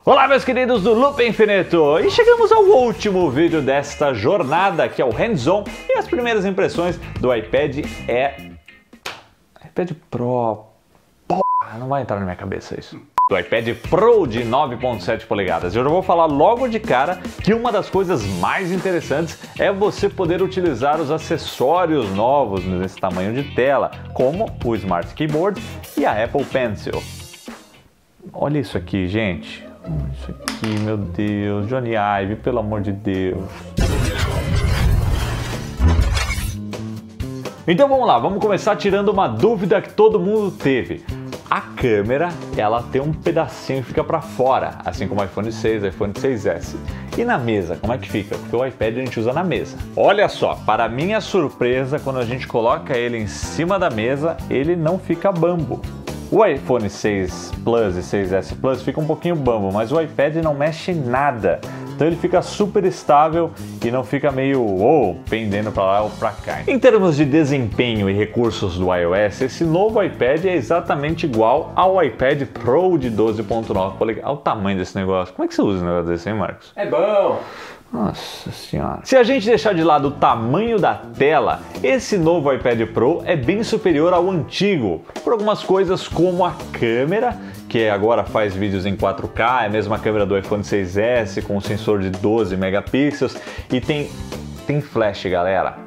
Olá meus queridos do Loop Infinito! E chegamos ao último vídeo desta jornada, que é o hands-on e as primeiras impressões do iPad iPad Pro. Porra, não vai entrar na minha cabeça isso. Do iPad Pro de 9.7 polegadas. Eu já vou falar logo de cara que uma das coisas mais interessantes é você poder utilizar os acessórios novos nesse tamanho de tela, como o Smart Keyboard e a Apple Pencil. Olha isso aqui, gente. Isso aqui, meu Deus, Jony Ive, pelo amor de Deus. Então vamos lá, vamos começar tirando uma dúvida que todo mundo teve. A câmera, ela tem um pedacinho que fica para fora, assim como o iPhone 6, iPhone 6S. E na mesa, como é que fica? Porque o iPad a gente usa na mesa. Olha só, para minha surpresa, quando a gente coloca ele em cima da mesa, ele não fica bambo. O iPhone 6 Plus e 6S Plus fica um pouquinho bambo, mas o iPad não mexe nada. Então ele fica super estável e não fica meio pendendo para lá ou para cá. Em termos de desempenho e recursos do iOS, esse novo iPad é exatamente igual ao iPad Pro de 12.9 polegadas. Olha o tamanho desse negócio. Como é que você usa um negócio desse, hein, Marcos? É bom! Nossa senhora. Se a gente deixar de lado o tamanho da tela, esse novo iPad Pro é bem superior ao antigo, por algumas coisas como a câmera, que agora faz vídeos em 4K, é a mesma câmera do iPhone 6S com um sensor de 12 megapixels e tem flash, galera.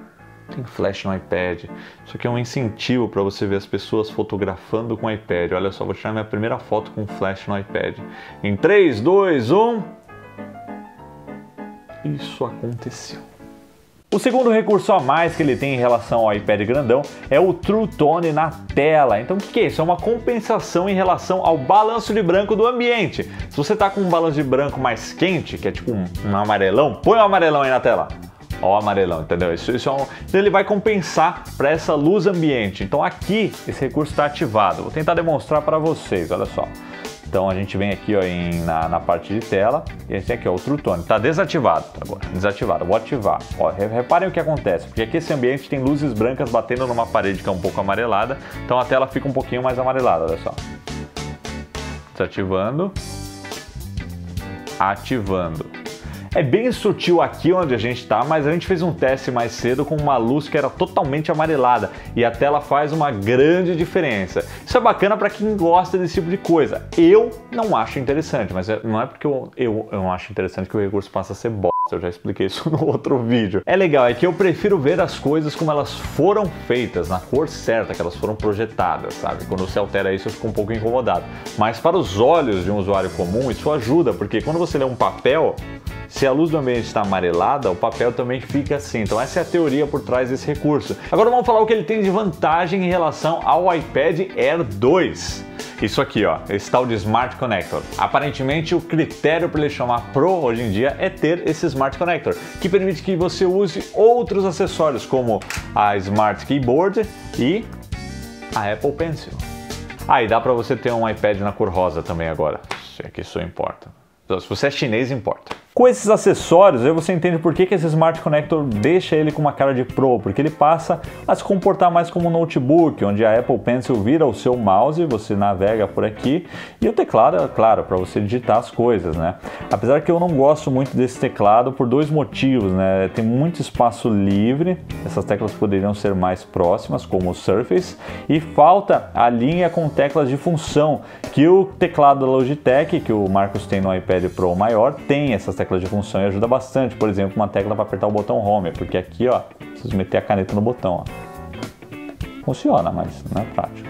Tem flash no iPad. Isso aqui é um incentivo para você ver as pessoas fotografando com o iPad. Olha só, vou tirar minha primeira foto com flash no iPad. Em 3, 2, 1... Isso aconteceu. O segundo recurso a mais que ele tem em relação ao iPad grandão é o True Tone na tela. Então o que é isso? É uma compensação em relação ao balanço de branco do ambiente. Se você está com um balanço de branco mais quente, que é tipo um amarelão, põe um amarelão aí na tela. Ó o amarelão, entendeu? Isso então ele vai compensar para essa luz ambiente. Então aqui esse recurso está ativado. Vou tentar demonstrar para vocês, olha só. Então a gente vem aqui ó, na parte de tela e esse aqui é o True Tone, está desativado agora, desativado, vou ativar. Ó, reparem o que acontece, porque aqui esse ambiente tem luzes brancas batendo numa parede que é um pouco amarelada, então a tela fica um pouquinho mais amarelada, olha só. Desativando, ativando. É bem sutil aqui onde a gente está, mas a gente fez um teste mais cedo com uma luz que era totalmente amarelada e a tela faz uma grande diferença. Isso é bacana para quem gosta desse tipo de coisa. Eu não acho interessante, mas não é porque eu não acho interessante que o recurso passa a ser bosta. Eu já expliquei isso no outro vídeo. É legal, é que eu prefiro ver as coisas como elas foram feitas, na cor certa que elas foram projetadas, sabe? Quando você altera isso eu fico um pouco incomodado. Mas para os olhos de um usuário comum isso ajuda, porque quando você lê um papel, se a luz do ambiente está amarelada, o papel também fica assim. Então essa é a teoria por trás desse recurso. Agora vamos falar o que ele tem de vantagem em relação ao iPad Air 2. Isso aqui, ó, esse tal de Smart Connector. Aparentemente o critério para ele chamar Pro hoje em dia é ter esse Smart Connector, que permite que você use outros acessórios como a Smart Keyboard e a Apple Pencil. Ah, e dá para você ter um iPad na cor rosa também agora, se é que isso importa. Então, se você é chinês, importa. Com esses acessórios, aí você entende por que esse Smart Connector deixa ele com uma cara de Pro, porque ele passa a se comportar mais como um notebook, onde a Apple Pencil vira o seu mouse, você navega por aqui, e o teclado é, claro, para você digitar as coisas, né? Apesar que eu não gosto muito desse teclado por dois motivos, né? Tem muito espaço livre, essas teclas poderiam ser mais próximas, como o Surface, e falta a linha com teclas de função, que o teclado da Logitech, que o Marcos tem no iPad Pro maior, tem essas teclas de função e ajuda bastante. Por exemplo, uma tecla para apertar o botão Home, porque aqui, ó, preciso meter a caneta no botão, ó. Funciona, mas não é prático.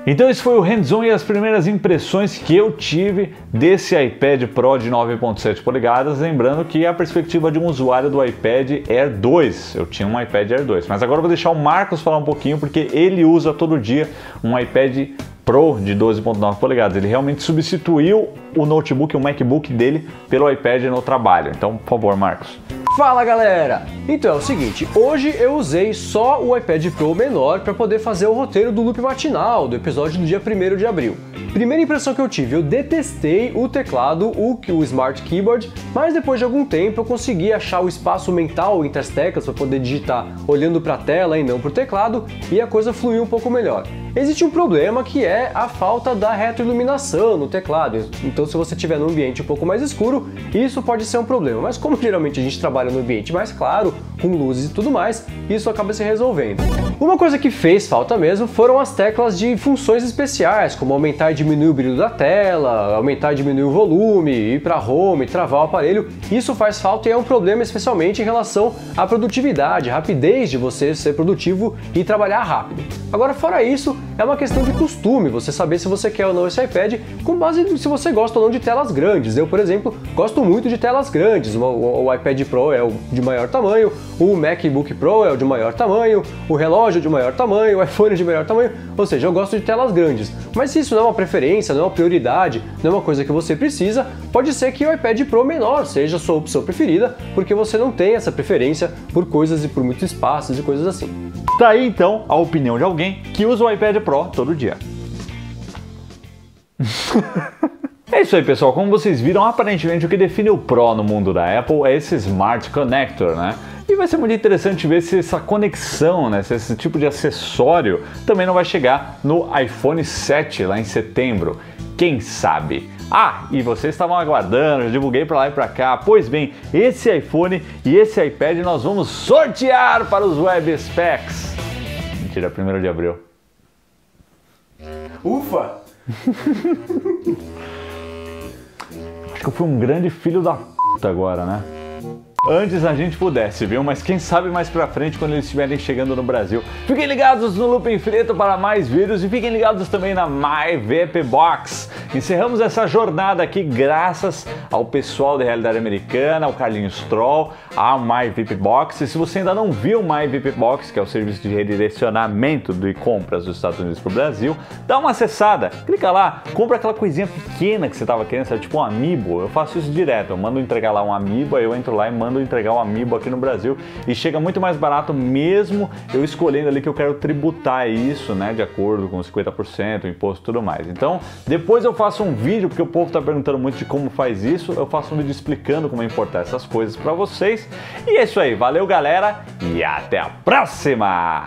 Então esse foi o hands-on e as primeiras impressões que eu tive desse iPad Pro de 9.7 polegadas, lembrando que é a perspectiva de um usuário do iPad Air 2. Eu tinha um iPad Air 2, mas agora eu vou deixar o Marcos falar um pouquinho, porque ele usa todo dia um iPad Pro de 12.9 polegadas. Ele realmente substituiu o notebook, o MacBook dele pelo iPad no trabalho. Então, por favor, Marcos. Fala galera! Então é o seguinte, hoje eu usei só o iPad Pro menor para poder fazer o roteiro do loop matinal, do episódio do dia 1º de abril. Primeira impressão que eu tive, eu detestei o teclado, o Smart Keyboard, mas depois de algum tempo eu consegui achar o espaço mental entre as teclas para poder digitar olhando para a tela e não para o teclado, e a coisa fluiu um pouco melhor. existe um problema que é a falta da retroiluminação no teclado. Então, se você estiver num ambiente um pouco mais escuro, isso pode ser um problema. Mas como geralmente a gente trabalha no ambiente mais claro, com luzes e tudo mais, isso acaba se resolvendo. Uma coisa que fez falta mesmo foram as teclas de funções especiais, como aumentar e diminuir o brilho da tela, aumentar e diminuir o volume, ir para home, travar o aparelho. Isso faz falta e é um problema especialmente em relação à produtividade, rapidez de você ser produtivo e trabalhar rápido. Agora, fora isso, é uma questão de costume, você saber se você quer ou não esse iPad com base em se você gosta ou não de telas grandes. Eu, por exemplo, gosto muito de telas grandes. O iPad Pro é o de maior tamanho, o MacBook Pro é o de maior tamanho, o relógio é de maior tamanho, o iPhone é de maior tamanho, ou seja, eu gosto de telas grandes. Mas se isso não é uma preferência, não é uma prioridade, não é uma coisa que você precisa, pode ser que o iPad Pro menor seja a sua opção preferida, porque você não tem essa preferência por coisas e por muitos espaços e coisas assim. Tá aí então a opinião de alguém que usa o iPad Pro todo dia. É isso aí, pessoal. Como vocês viram, aparentemente o que define o Pro no mundo da Apple é esse Smart Connector, né? E vai ser muito interessante ver se essa conexão, né, se esse tipo de acessório também não vai chegar no iPhone 7 lá em setembro. Quem sabe? Ah, e vocês estavam aguardando, eu divulguei pra lá e pra cá. Pois bem, esse iPhone e esse iPad nós vamos sortear para os Web Specs. Mentira, 1º de abril. Ufa! Acho que eu fui um grande filho da puta agora, né? Antes a gente pudesse, viu? Mas quem sabe mais pra frente quando eles estiverem chegando no Brasil. Fiquem ligados no Loop Infinito para mais vídeos e fiquem ligados também na MyVIPBox. Encerramos essa jornada aqui graças ao pessoal da Realidade Americana, ao Carlinhos Troll, ao MyVIPBox. E se você ainda não viu o MyVIPBox, que é o serviço de redirecionamento de compras dos Estados Unidos para o Brasil, dá uma acessada, clica lá, compra aquela coisinha pequena que você estava querendo, sabe? Tipo um Amiibo. Eu faço isso direto, eu mando entregar lá um Amiibo, aí eu entro lá e mando entregar um Amiibo aqui no Brasil e chega muito mais barato mesmo eu escolhendo ali que eu quero tributar isso, né, de acordo com os 50%, o imposto e tudo mais. Então, depois eu faço um vídeo, porque o povo tá perguntando muito de como faz isso, eu faço um vídeo explicando como importar essas coisas para vocês. E é isso aí, valeu galera e até a próxima!